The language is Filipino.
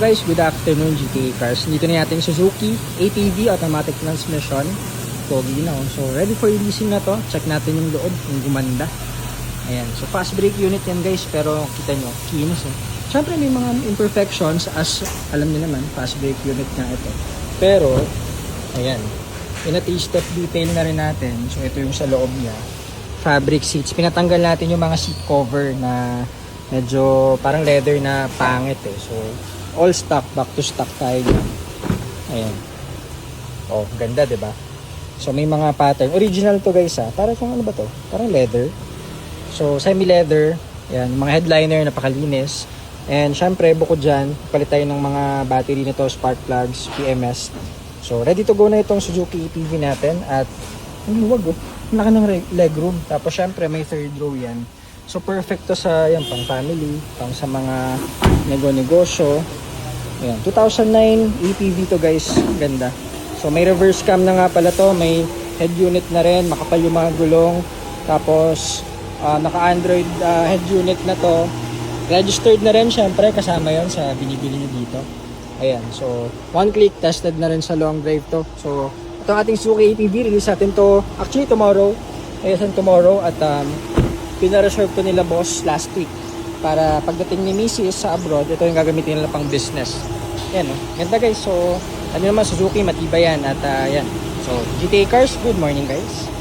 guys, good afternoon GTA Cars. Dito na natin Suzuki ATV automatic transmission. Pogi na oh. So ready for leasing na to. Check natin yung loob, yung gumanda. Ayan, so fast brake unit yan guys, pero kita nyo, kinis eh. Siyempre may mga imperfections as alam niyo naman, fast brake unit nga ito. Pero, ayan, in-a-taste of detail na rin natin. So ito yung sa loob niya. Fabric seats. Pinatanggal natin yung mga seat cover na medyo parang leather na pangit eh. So all stock, back to stock tayo dyan. Ayan. Oh, ganda, 'di ba? So may mga pattern. Original to guys ha. Parang kung ano ba to? Parang leather. So semi-leather. Ayan, mga headliner napakalinis. And syempre bukod dyan, palit tayo ng mga battery nito, spark plugs, PMS. So ready to go na itong Suzuki ATV natin. At ang luwag oh. Laki ng legroom. Tapos syempre may third row yan. So perfect to sa yan, pang family, pang sa mga negosyo. Ayan, 2009 ATV to guys, ganda. So may reverse cam na nga pala to, may head unit na rin, makapal yung mga gulong. Tapos naka-Android head unit na to. Registered na rin syempre, kasama yon sa binibili nyo dito. Ayan, so one click, tested na rin sa long drive to. So itong ating Suzuki ATV, release natin to actually tomorrow. Ayan, tomorrow at pina-reserve to nila boss last week para pagdating ni Mrs. sa abroad, ito yung gagamitin nila pang business. Yan o, ganda guys. So ano naman, Suzuki matibay yan. At yan, so GTA Cars, good morning guys.